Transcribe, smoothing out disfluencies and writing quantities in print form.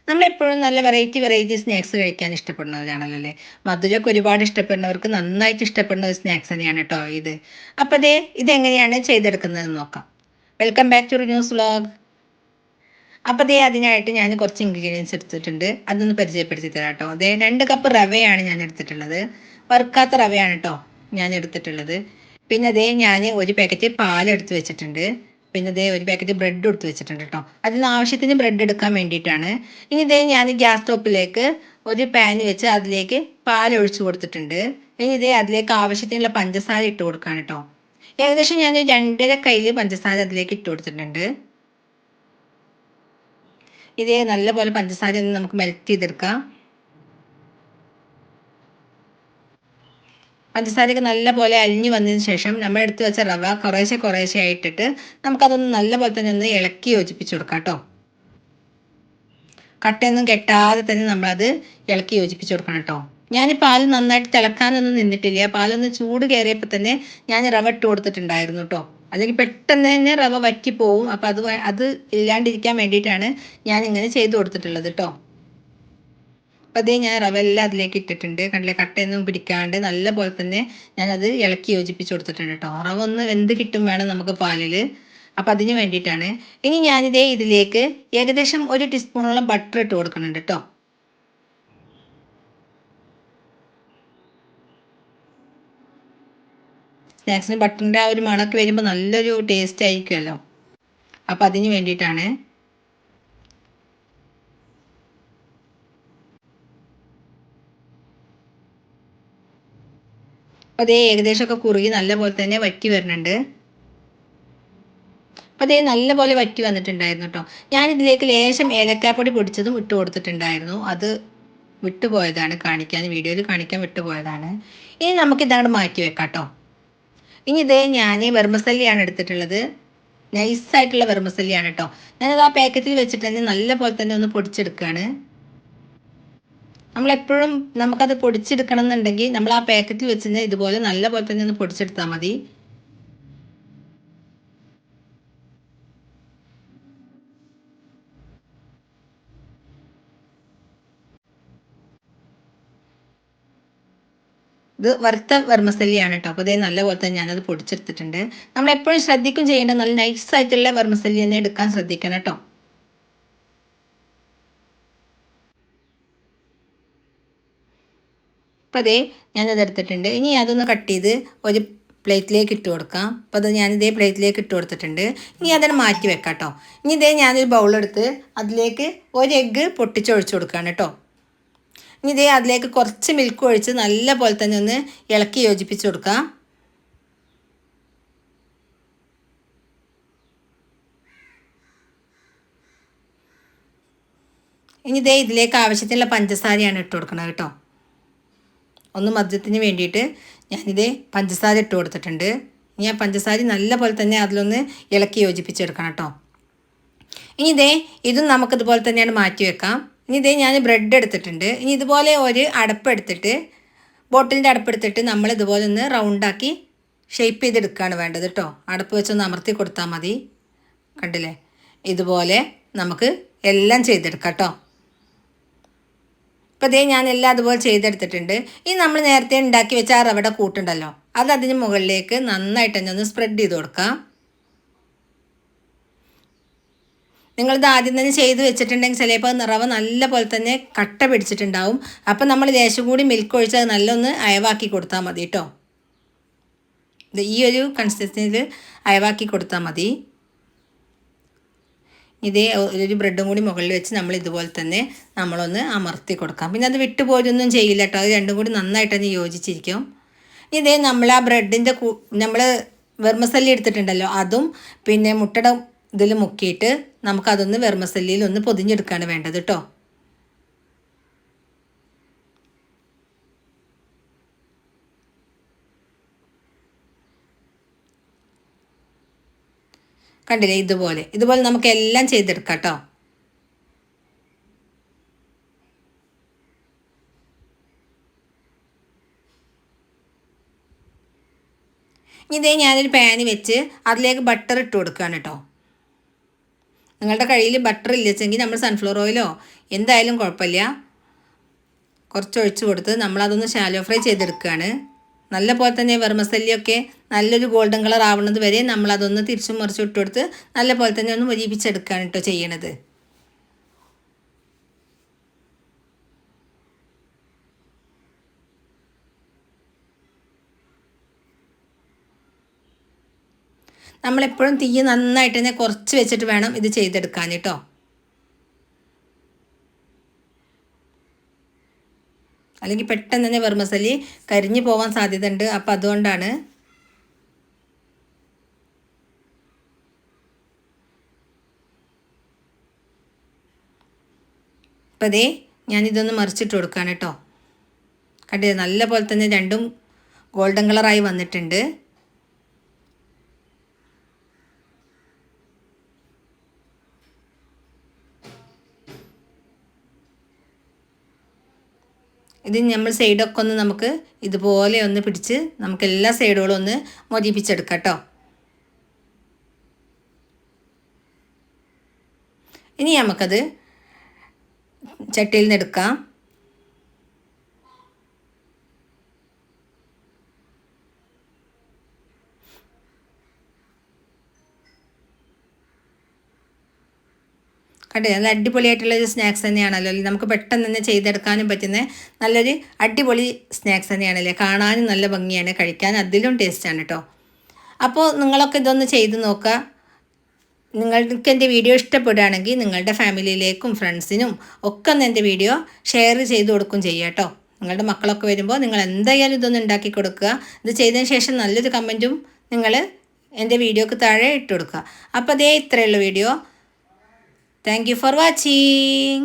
നമ്മളെപ്പോഴും നല്ല variety snacks കഴിക്കാൻ ഇഷ്ടപ്പെടുന്നവരാണല്ലോ അല്ലേ? മധുരമൊക്കെ ഒരുപാട് ഇഷ്ടപ്പെടുന്നവർക്ക് നന്നായിട്ട് ഇഷ്ടപ്പെടുന്ന ഒരു സ്നാക്സ് തന്നെയാണ് കേട്ടോ ഇത്. അപ്പോൾ ഇതെങ്ങനെയാണ് ചെയ്തെടുക്കുന്നതെന്ന് നോക്കാം. വെൽക്കം ബാക്ക് ടു റിന്യൂസ് വ്ളോഗ്. അപ്പോൾ അതിനായിട്ട് ഞാൻ കുറച്ച് ഇൻഗ്രീഡിയൻസ് എടുത്തിട്ടുണ്ട്. അതൊന്ന് പരിചയപ്പെടുത്തി തരാം കേട്ടോ. 2 കപ്പ് റവയാണ് ഞാൻ എടുത്തിട്ടുള്ളത്. വറുക്കാത്ത റവയാണ് കേട്ടോ ഞാൻ എടുത്തിട്ടുള്ളത്. പിന്നെ ഞാൻ ഒരു പാക്കറ്റ് പാൽ എടുത്ത് വെച്ചിട്ടുണ്ട്. പിന്നെ ഒരു പാക്കറ്റ് ബ്രെഡ് എടുത്ത് വെച്ചിട്ടുണ്ട് കേട്ടോ. അതിന് ആവശ്യത്തിന് ബ്രെഡ് എടുക്കാൻ വേണ്ടിയിട്ടാണ്. ഇനി ഞാൻ ഗ്യാസ് സ്റ്റോപ്പിലേക്ക് ഒരു പാൻ വെച്ച് അതിലേക്ക് പാൽ ഒഴിച്ചു കൊടുത്തിട്ടുണ്ട്. ഇനി അതിലേക്ക് ആവശ്യത്തിനുള്ള പഞ്ചസാര ഇട്ട് കൊടുക്കുകയാണ് കേട്ടോ. ഏകദേശം ഞാൻ 2.5 കയ്യിൽ പഞ്ചസാര അതിലേക്ക് ഇട്ട് കൊടുത്തിട്ടുണ്ട്. നല്ലപോലെ പഞ്ചസാര ഒന്ന് നമുക്ക് മെൽറ്റ് ചെയ്തെടുക്കാം. പഞ്ചസാരയൊക്കെ നല്ലപോലെ അലിഞ്ഞു വന്നതിന് ശേഷം നമ്മൾ എടുത്ത് വെച്ച റവ കുറേശ്ശെ ആയിട്ടിട്ട് നമുക്കതൊന്ന് നല്ലപോലെ തന്നെ ഒന്ന് ഇളക്കി യോജിപ്പിച്ച് കൊടുക്കാം കേട്ടോ. കട്ടയൊന്നും കെട്ടാതെ തന്നെ നമ്മളത് ഇളക്കി യോജിപ്പിച്ച് കൊടുക്കണം കേട്ടോ. ഞാൻ പാൽ നന്നായിട്ട് തിളക്കാനൊന്നും നിന്നിട്ടില്ല. പാലൊന്ന് ചൂട് കയറിയപ്പോൾ തന്നെ ഞാൻ റവ ഇട്ട് കൊടുത്തിട്ടുണ്ടായിരുന്നു കേട്ടോ. അല്ലെങ്കിൽ പെട്ടെന്ന് തന്നെ റവ വറ്റിപ്പോവും. അപ്പോൾ അത് ഇല്ലാണ്ടിരിക്കാൻ വേണ്ടിയിട്ടാണ് ഞാൻ ഇങ്ങനെ ചെയ്ത് കൊടുത്തിട്ടുള്ളത് കേട്ടോ. അപ്പോൾ ഞാൻ റവ എല്ലാം അതിലേക്ക് ഇട്ടിട്ടുണ്ട്. കണ്ടില്ലേ, കട്ടയൊന്നും പിടിക്കാണ്ട് നല്ലപോലെ തന്നെ ഞാനത് ഇളക്കി യോജിപ്പിച്ച് കൊടുത്തിട്ടുണ്ട് കേട്ടോ. റവ ഒന്ന് വെന്ത് കിട്ടും വേണം നമുക്ക് പാലിൽ. അപ്പോൾ അതിന് വേണ്ടിയിട്ടാണ്. ഇനി ഇതിലേക്ക് ഏകദേശം 1 ടീസ്പൂണോളം ബട്ടർ ഇട്ട് കൊടുക്കുന്നുണ്ട് കേട്ടോ. സ്നാക്സിന് ബട്ടറിൻ്റെ ആ ഒരു മണമൊക്കെ വരുമ്പോൾ നല്ലൊരു ടേസ്റ്റ് ആയിരിക്കുമല്ലോ. അപ്പോൾ അതിന് വേണ്ടിയിട്ടാണ്. അപ്പോൾ ഏകദേശമൊക്കെ കുറുകി നല്ലപോലെ തന്നെ വറ്റി വരുന്നുണ്ട്. അപ്പോൾ നല്ലപോലെ വറ്റി വന്നിട്ടുണ്ടായിരുന്നു കേട്ടോ. ഞാനിതിലേക്ക് ലേശം ഏലക്കാപ്പൊടി പൊടിച്ചതും ഇട്ട് കൊടുത്തിട്ടുണ്ടായിരുന്നു. അത് വിട്ടുപോയതാണ് വീഡിയോയിൽ കാണിക്കാൻ വിട്ടുപോയതാണ്. ഇനി നമുക്കിതങ്ങോട്ട് മാറ്റി വെക്കാം കേട്ടോ. ഇനി ഞാൻ വെർമസല്ലിയാണ് എടുത്തിട്ടുള്ളത്. നൈസായിട്ടുള്ള വെർമസല്ലിയാണ് കേട്ടോ. ഞാനത് ആ പാക്കറ്റിൽ വെച്ചിട്ട് തന്നെ നല്ലപോലെ തന്നെ ഒന്ന് പൊടിച്ചെടുക്കുകയാണ്. നമ്മളെപ്പോഴും നമുക്കത് പൊടിച്ചെടുക്കണം എന്നുണ്ടെങ്കിൽ നമ്മൾ ആ പാക്കറ്റിൽ വെച്ച് ഇതുപോലെ നല്ലപോലെ തന്നെ ഒന്ന് പൊടിച്ചെടുത്താൽ മതി. ഇത് വറുത്ത വെർമസല്ലിയാണ് കേട്ടോ. അപ്പോൾ നല്ലപോലെ തന്നെ ഞാനത് പൊടിച്ചെടുത്തിട്ടുണ്ട്. നമ്മളെപ്പോഴും ശ്രദ്ധിക്കും ചെയ്യേണ്ട നല്ല നൈസായിട്ടുള്ള വെർമസല്ലി തന്നെ എടുക്കാൻ ശ്രദ്ധിക്കണം കേട്ടോ. അപ്പോൾ ഞാനത് എടുത്തിട്ടുണ്ട്. ഇനി അതൊന്ന് കട്ട് ചെയ്ത് ഒരു പ്ലേറ്റിലേക്ക് ഇട്ട് കൊടുക്കാം. അപ്പോൾ അത് പ്ലേറ്റിലേക്ക് ഇട്ട് കൊടുത്തിട്ടുണ്ട്. ഇനി അതിനെ മാറ്റി വെക്കാം കേട്ടോ. ഇനി ഞാനൊരു ബൗളെടുത്ത് അതിലേക്ക് 1 എഗ്ഗ് പൊട്ടിച്ചൊഴിച്ച് കൊടുക്കുകയാണ് കേട്ടോ. ഇനി അതിലേക്ക് കുറച്ച് മിൽക്ക് ഒഴിച്ച് നല്ല പോലെ തന്നെ ഒന്ന് ഇളക്കി യോജിപ്പിച്ച് കൊടുക്കാം. ഇനി ഇതിലേക്ക് ആവശ്യത്തിനുള്ള പഞ്ചസാരയാണ് ഇട്ട് കൊടുക്കുന്നത് കേട്ടോ. ഒന്ന് മധുരത്തിന് വേണ്ടിയിട്ട് ഞാനിത് പഞ്ചസാര ഇട്ട് കൊടുത്തിട്ടുണ്ട്. ഇനി ആ പഞ്ചസാര നല്ല പോലെ തന്നെ അതിലൊന്ന് ഇളക്കി യോജിപ്പിച്ചെടുക്കണം കേട്ടോ. ഇനി ഇതും നമുക്കിതുപോലെ തന്നെയാണ് മാറ്റി വെക്കാം. ഇനി ഞാൻ ബ്രെഡ് എടുത്തിട്ടുണ്ട്. ഇനി ഇതുപോലെ ഒരു അടപ്പെടുത്തിട്ട് ബോട്ടിലിൻ്റെ അടപ്പെടുത്തിട്ട് നമ്മൾ ഇതുപോലെ ഒന്ന് റൗണ്ടാക്കി ഷേപ്പ് ചെയ്തെടുക്കുകയാണ് വേണ്ടത് കേട്ടോ. അടപ്പ് വെച്ചൊന്ന് അമർത്തി കൊടുത്താൽ മതി. കണ്ടില്ലേ, ഇതുപോലെ നമുക്ക് എല്ലാം ചെയ്തെടുക്കാം കേട്ടോ. അപ്പോൾ ഞാൻ എല്ലാം അതുപോലെ ചെയ്തെടുത്തിട്ടുണ്ട്. ഇനി നമ്മൾ നേരത്തെ ഉണ്ടാക്കി വെച്ച ആ റവയുടെ കൂട്ടുണ്ടല്ലോ, അത് അതിന് മുകളിലേക്ക് നന്നായിട്ട് തന്നെ ഒന്ന് സ്പ്രെഡ് ചെയ്ത് കൊടുക്കാം. നിങ്ങളിത് ആദ്യം തന്നെ ചെയ്ത് വെച്ചിട്ടുണ്ടെങ്കിൽ ചിലപ്പോൾ റവ നല്ല പോലെ തന്നെ കട്ട പിടിച്ചിട്ടുണ്ടാവും. അപ്പം നമ്മൾ ലേശം കൂടി മിൽക്ക് ഒഴിച്ച് അത് നല്ലൊന്ന് അയവാക്കി കൊടുത്താൽ മതി കേട്ടോ. ഈ ഒരു കൺസിസ്റ്റൻസിയിൽ അയവാക്കി കൊടുത്താൽ മതി. ഒരു ബ്രെഡും കൂടി മുകളിൽ വെച്ച് നമ്മൾ ഇതുപോലെ തന്നെ നമ്മളൊന്ന് അമർത്തി കൊടുക്കാം. പിന്നെ അത് വിട്ടുപോയൊന്നും ചെയ്യില്ല കേട്ടോ. അത് രണ്ടും കൂടി നന്നായിട്ട് തന്നെ യോജിച്ചിരിക്കും. നമ്മൾ ആ ബ്രെഡിൻ്റെ നമ്മൾ വെർമസല്ലി എടുത്തിട്ടുണ്ടല്ലോ, അതും പിന്നെ മുട്ടയുടെ ഇതിൽ മുക്കിയിട്ട് നമുക്കതൊന്ന് വെർമസല്ലിയിൽ ഒന്ന് പൊതിഞ്ഞെടുക്കുകയാണ് വേണ്ടത് കേട്ടോ. കണ്ടില്ലേ, ഇതുപോലെ നമുക്ക് എല്ലാം ചെയ്തെടുക്കാം കേട്ടോ. ഞാനൊരു പാന് വെച്ച് അതിലേക്ക് ബട്ടർ ഇട്ട് കൊടുക്കുകയാണ് കേട്ടോ. നിങ്ങളുടെ കയ്യിൽ ബട്ടർ ഇല്ലെച്ചെങ്കിൽ നമ്മൾ സൺഫ്ലവർ ഓയിലോ എന്തായാലും കുഴപ്പമില്ല, കുറച്ച് ഒഴിച്ച് കൊടുത്ത് നമ്മളതൊന്ന് ഷാലോ ഫ്രൈ ചെയ്തെടുക്കുകയാണ്. നല്ല പോലെ തന്നെ വെർമസല്ലിയൊക്കെ നല്ലൊരു ഗോൾഡൻ കളർ ആവുന്നത് വരെ നമ്മളതൊന്ന് തിരിച്ചും മറിച്ചും ഇട്ട് കൊടുത്ത് നല്ല പോലെ തന്നെ ഒന്ന് മൊരിപ്പിച്ചെടുക്കുകയാണ് കേട്ടോ ചെയ്യണത്. നമ്മളെപ്പോഴും തീ നന്നായിട്ട് തന്നെ കുറച്ച് വെച്ചിട്ട് വേണം ഇത് ചെയ്തെടുക്കാൻ കേട്ടോ. അല്ലെങ്കിൽ പെട്ടെന്ന് തന്നെ വെർമസല്ലി കരിഞ്ഞു പോകാൻ സാധ്യത ഉണ്ട്. അപ്പോൾ അതുകൊണ്ടാണ്. അപ്പോൾ അതേ ഞാനിതൊന്ന് മറിച്ചിട്ട് കൊടുക്കുകയാണ് കേട്ടോ. കണ്ടില്ലേ, നല്ല പോലെ തന്നെ രണ്ടും ഗോൾഡൻ കളറായി വന്നിട്ടുണ്ട്. ഇത് നമ്മൾ സൈഡൊക്കെ ഒന്ന് നമുക്ക് ഇതുപോലെ ഒന്ന് പിടിച്ച് നമുക്ക് എല്ലാ സൈഡുകളും ഒന്ന് മൊരിപ്പിച്ചെടുക്കാം കേട്ടോ. ഇനി നമുക്കത് ചട്ടിയിൽ നിന്ന് എടുക്കാം. കണ്ടേ, നല്ല അടിപൊളിയായിട്ടുള്ളൊരു സ്നാക്സ് തന്നെയാണല്ലോ. നമുക്ക് പെട്ടെന്ന് തന്നെ ചെയ്തെടുക്കാനും പറ്റുന്ന നല്ലൊരു അടിപൊളി സ്നാക്സ് തന്നെയാണല്ലേ. കാണാനും നല്ല ഭംഗിയാണ്, കഴിക്കാൻ അതിലും ടേസ്റ്റാണ് കേട്ടോ. അപ്പോൾ നിങ്ങളൊക്കെ ഇതൊന്ന് ചെയ്ത് നോക്കുക. നിങ്ങൾക്ക് എൻ്റെ വീഡിയോ ഇഷ്ടപ്പെടുകയാണെങ്കിൽ നിങ്ങളുടെ ഫാമിലിയിലേക്കും ഫ്രണ്ട്സിനും ഒക്കെ ഒന്ന് എൻ്റെ വീഡിയോ ഷെയർ ചെയ്ത് കൊടുക്കും ചെയ്യുക കേട്ടോ. നിങ്ങളുടെ മക്കളൊക്കെ വരുമ്പോൾ നിങ്ങൾ എന്തായാലും ഇതൊന്ന് ഉണ്ടാക്കി കൊടുക്കുക. ഇത് ചെയ്തതിന് ശേഷം നല്ലൊരു കമൻറ്റും നിങ്ങൾ എൻ്റെ വീഡിയോക്ക് താഴെ ഇട്ട് കൊടുക്കുക. അപ്പോൾ അതേ ഇത്രയുള്ള video. Thank you for watching.